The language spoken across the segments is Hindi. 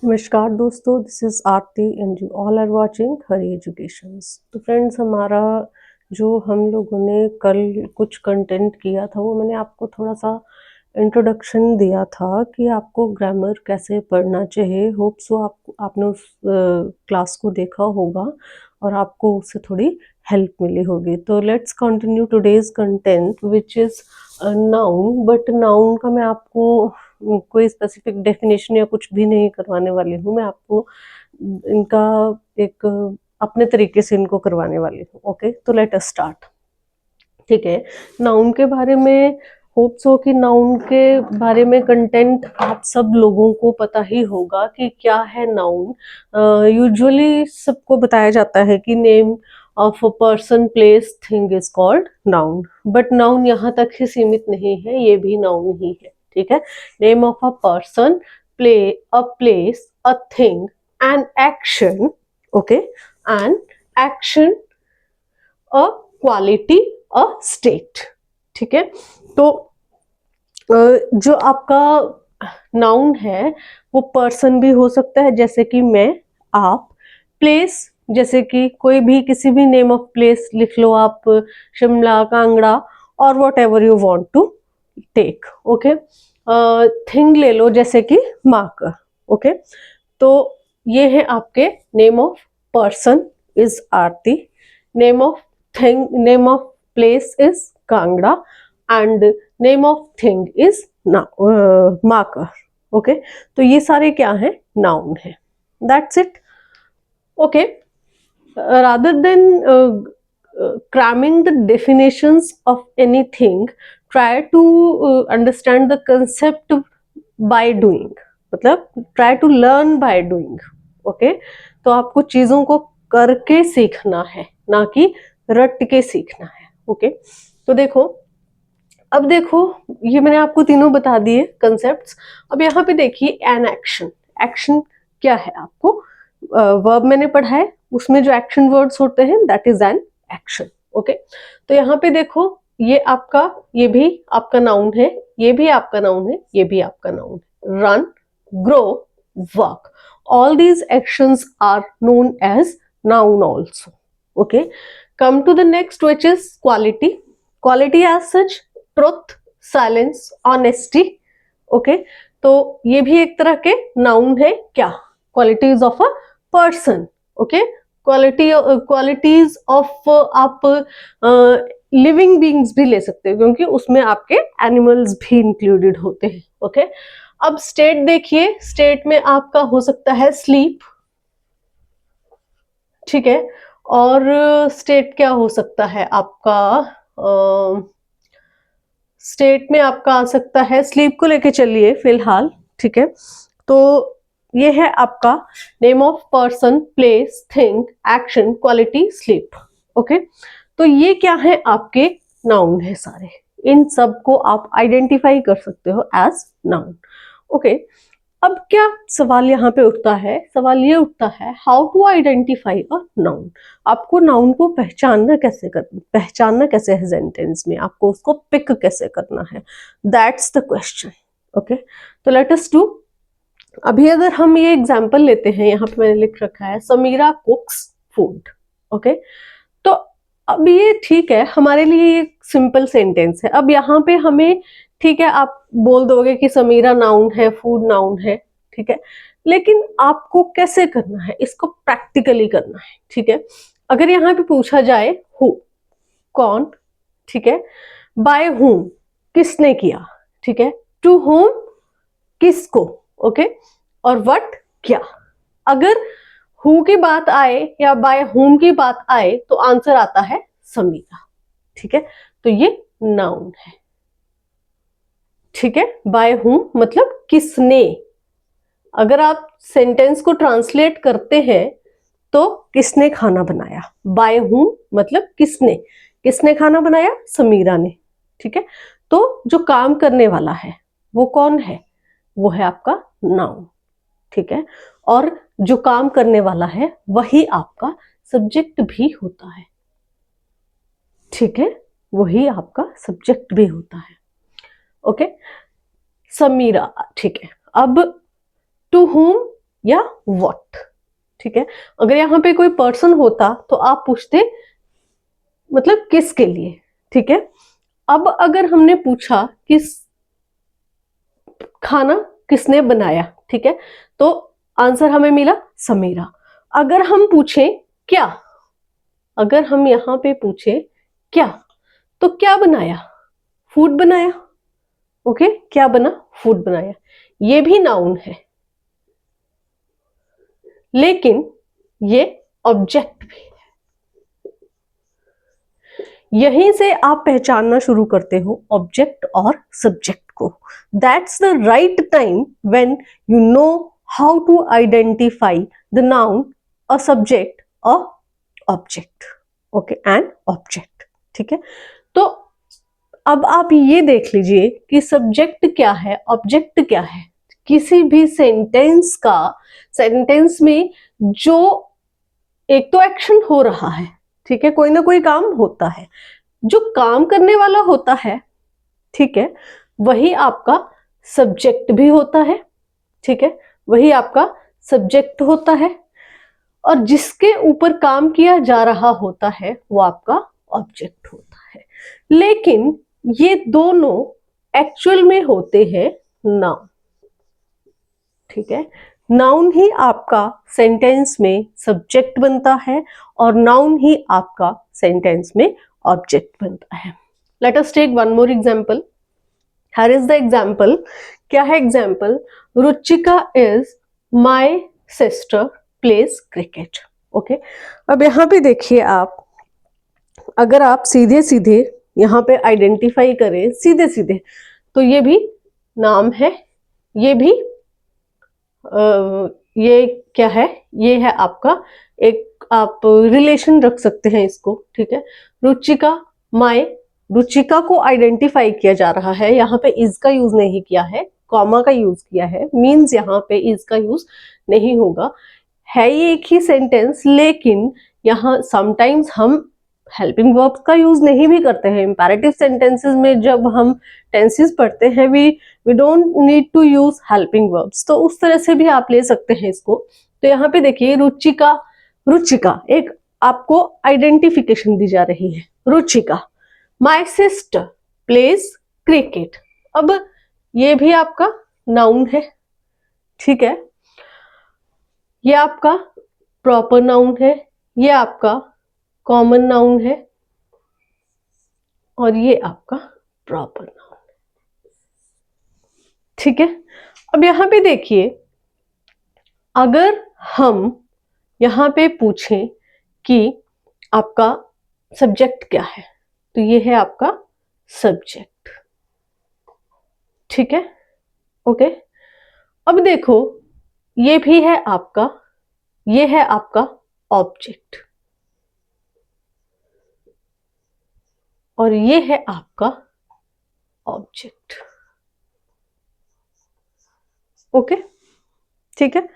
नमस्कार दोस्तों, this is Aarti and you all are watching Hari educations. तो फ्रेंड्स, हमारा जो हम लोगों ने कल कुछ कंटेंट किया था वो मैंने आपको थोड़ा सा इंट्रोडक्शन दिया था कि आपको ग्रामर कैसे पढ़ना चाहिए। होप सो आपने उस क्लास को देखा होगा और आपको उससे थोड़ी हेल्प मिली होगी। तो let's continue today's content which is noun. But noun का मैं आपको कोई स्पेसिफिक डेफिनेशन या कुछ भी नहीं करवाने वाली हूँ। मैं आपको इनका एक अपने तरीके से इनको करवाने वाली हूँ। ओके, तो लेट अस स्टार्ट। ठीक है, नाउन के बारे में होप सो कि नाउन के बारे में कंटेंट आप सब लोगों को पता ही होगा कि क्या है नाउन। यूजुअली सबको बताया जाता है कि name of a person, place, thing is called noun. But noun यहाँ तक ही सीमित नहीं है, ये भी नाउन ही है। ठीक है, name of a person, a place, a thing, an action. Okay, an action, a quality, a state. ठीक है, तो जो आपका नाउन है वो पर्सन भी हो सकता है, जैसे कि मैं, आप। प्लेस, जैसे कि कोई भी किसी भी नेम ऑफ प्लेस लिख लो आप, शिमला, कांगड़ा, और whatever you want to take. Okay, thing ले लो जैसे कि मार्कर। ओके, तो ये है आपके name of person is Aarti, name of thing, name of place is Kangra, and name of thing is marker. Okay, तो ये सारे क्या है, नाउन है। That's it. Okay, rather than cramming the definitions of anything, try to understand the concept by doing। मतलब try to learn by doing। Okay, तो आपको चीजों को करके सीखना है, ना कि रट के सीखना है। ओके, तो देखो, अब देखो, ये मैंने आपको तीनों बता दिए कंसेप्ट्स। अब यहाँ पे देखिए एन एक्शन। एक्शन क्या है, आपको वर्ब मैंने पढ़ा है, उसमें जो एक्शन वर्ड्स होते हैं that is an action. Okay, तो यहाँ पे देखो, ये आपका, ये भी आपका नाउन है, ये भी आपका नाउन है, ये भी आपका नाउन है। Run, grow, work, all these actions are known as noun also। okay, come to the next, which is quality। quality as such, truth, silence, honesty. Okay, तो ये भी एक तरह के नाउन है। क्या, qualities of a person. Okay, qualities of आप लिविंग बींग्स भी ले सकते हो, क्योंकि उसमें आपके एनिमल्स भी इंक्लूडेड होते हैं। ओके, अब स्टेट देखिए, स्टेट में आपका हो सकता है स्लीप। ठीक है, और स्टेट क्या हो सकता है आपका, स्टेट में आपका आ सकता है, स्लीप को लेके चलिए फिलहाल। ठीक है, तो ये है आपका name of person, place, thing, action, quality, sleep. Okay, तो ये क्या है, आपके नाउन है सारे। इन सब को आप आइडेंटिफाई कर सकते हो एज नाउन। ओके, अब क्या सवाल यहाँ पे उठता है, सवाल ये उठता है, how to identify a noun. आपको नाउन को पहचानना कैसे है सेंटेंस में, आपको उसको पिक कैसे करना है, दैट्स द क्वेश्चन। ओके, तो लेट अस डू। अभी अगर हम ये एग्जांपल लेते हैं, यहाँ पे मैंने लिख रखा है समीरा कुक्स फूड। ओके, तो अब ये ठीक है, हमारे लिए एक सिंपल सेंटेंस है। अब यहाँ पे हमें, ठीक है, आप बोल दोगे कि समीरा नाउन है, फूड नाउन है। ठीक है, लेकिन आपको कैसे करना है, इसको प्रैक्टिकली करना है। ठीक है, अगर यहाँ पे पूछा जाए हु, कौन, ठीक है, बाय हुम, किसने किया, ठीक है, टू होम, किसको, ओके, और व्हाट, क्या। अगर हु की बात आए या बाय होम की बात आए तो आंसर आता है समीरा। ठीक है, तो ये नाउन है। ठीक है, बाय हुम मतलब किसने। अगर आप सेंटेंस को ट्रांसलेट करते हैं तो किसने खाना बनाया, बाय हुम मतलब किसने, किसने खाना बनाया, समीरा ने। ठीक है, तो जो काम करने वाला है वो कौन है, वो है आपका नाउन। ठीक है, और जो काम करने वाला है वही आपका सब्जेक्ट भी होता है। ठीक है, वही आपका सब्जेक्ट भी होता है। ओके, समीरा। ठीक है, अब टू हुम या व्हाट। ठीक है, अगर यहाँ पे कोई पर्सन होता तो आप पूछते मतलब किसके लिए। ठीक है, अब अगर हमने पूछा किस खाना किसने बनाया, ठीक है, तो आंसर हमें मिला समीरा। अगर हम पूछें क्या, अगर हम यहां पे पूछे क्या, तो क्या बनाया, फूड बनाया। ओके, क्या बना, फूड बनाया। ये भी नाउन है, लेकिन ये ऑब्जेक्ट भी है। यहीं से आप पहचानना शुरू करते हो ऑब्जेक्ट और सब्जेक्ट को। That's the right time when you know how to identify the noun, a subject, a object. Okay, and object. ठीक है, तो अब आप ये देख लीजिए कि सब्जेक्ट क्या है, ऑब्जेक्ट क्या है। किसी भी सेंटेंस का, सेंटेंस में जो एक तो एक्शन हो रहा है, ठीक है, कोई ना कोई काम होता है, जो काम करने वाला होता है, ठीक है, वही आपका सब्जेक्ट भी होता है। ठीक है, वही आपका सब्जेक्ट होता है, और जिसके ऊपर काम किया जा रहा होता है वो आपका ऑब्जेक्ट होता है। लेकिन ये दोनों एक्चुअल में होते हैं नाउन। ठीक है, नाउन ही आपका सेंटेंस में सब्जेक्ट बनता है और नाउन ही आपका सेंटेंस में ऑब्जेक्ट बनता है। Let us take one more example. Here is the example. क्या है example? Ruchika is my sister plays cricket. Okay, अब यहां पे देखिए आप, अगर आप सीधे सीधे यहाँ पे आइडेंटिफाई करें सीधे सीधे, तो ये भी नाम है, ये भी ये क्या है, ये है आपका एक, आप रिलेशन रख सकते हैं इसको। ठीक है, रुचिका माय, रुचिका को आइडेंटिफाई किया जा रहा है, यहाँ पे इज का यूज नहीं किया है, कॉमा का यूज किया है, मीन्स यहाँ पे इज का यूज नहीं होगा। है ये एक ही सेंटेंस, लेकिन यहाँ समटाइम्स हम हेल्पिंग वर्ब्स का यूज नहीं भी करते हैं। इंपैरेटिव सेंटेंसेस में जब हम टेंसेस पढ़ते हैं, we don't need to use helping verbs, तो उस तरह से भी आप ले सकते हैं इसको। तो यहाँ पे देखिए रुचिका, रुचिका एक आपको आइडेंटिफिकेशन दी जा रही है, Ruchika. My sister plays cricket, अब ये भी आपका नाउन है। ठीक है, ये आपका प्रॉपर नाउन है, ये आपका कॉमन नाउन है, और ये आपका प्रॉपर नाउन है। ठीक है, अब यहां पे देखिए, अगर हम यहां पे पूछें कि आपका सब्जेक्ट क्या है, तो ये है आपका सब्जेक्ट। ठीक है, ओके, अब देखो, ये भी है आपका, ये है आपका ऑब्जेक्ट, और ये है आपका ऑब्जेक्ट। ओके, ठीक है,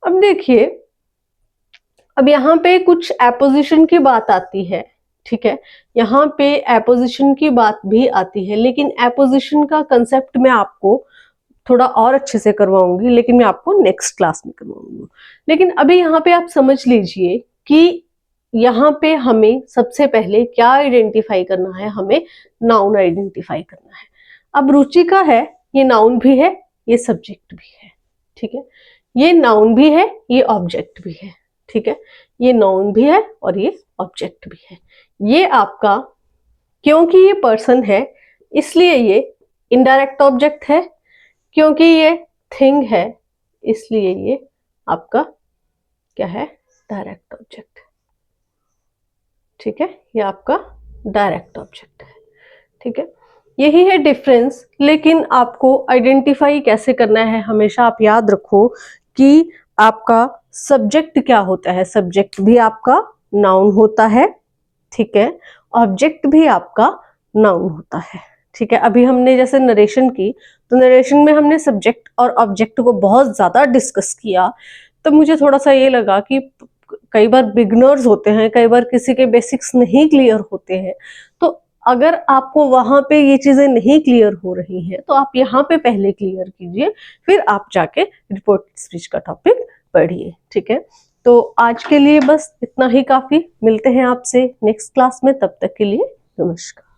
अब देखिए, अब यहां पे कुछ एपोजिशन की बात आती है। ठीक है, यहाँ पे एपोजिशन की बात भी आती है, लेकिन एपोजिशन का कंसेप्ट मैं आपको थोड़ा और अच्छे से करवाऊंगी, लेकिन मैं आपको नेक्स्ट क्लास में करवाऊंगी। लेकिन अभी यहाँ पे आप समझ लीजिए कि यहाँ पे हमें सबसे पहले क्या आइडेंटिफाई करना है, हमें नाउन आइडेंटिफाई करना है। अब रुचिका है, ये नाउन भी है, ये सब्जेक्ट भी है। ठीक है, ये नाउन भी है, ये ऑब्जेक्ट भी है। ठीक है, ये नाउन भी है और ये ऑब्जेक्ट भी है। ये आपका, क्योंकि ये पर्सन है इसलिए ये इनडायरेक्ट ऑब्जेक्ट है, क्योंकि ये थिंग है इसलिए ये आपका क्या है, डायरेक्ट ऑब्जेक्ट है। ठीक है, ये आपका डायरेक्ट ऑब्जेक्ट है। ठीक है, यही है डिफरेंस। लेकिन आपको आइडेंटिफाई कैसे करना है, हमेशा आप याद रखो कि आपका सब्जेक्ट क्या होता है। सब्जेक्ट भी आपका नाउन होता है, ठीक है, ऑब्जेक्ट भी आपका नाउन होता है। ठीक है, अभी हमने जैसे नरेशन की, तो नरेशन में हमने सब्जेक्ट और ऑब्जेक्ट को बहुत ज्यादा डिस्कस किया, तो मुझे थोड़ा सा ये लगा कि कई बार बिगनर्स होते हैं, कई बार किसी के बेसिक्स नहीं क्लियर होते हैं, तो अगर आपको वहां पे ये चीजें नहीं क्लियर हो रही हैं, तो आप यहाँ पे पहले क्लियर कीजिए, फिर आप जाके रिपोर्ट स्पीच का टॉपिक पढ़िए, ठीक है। तो आज के लिए बस इतना ही काफी। मिलते हैं आपसे नेक्स्ट क्लास में, तब तक के लिए नमस्कार।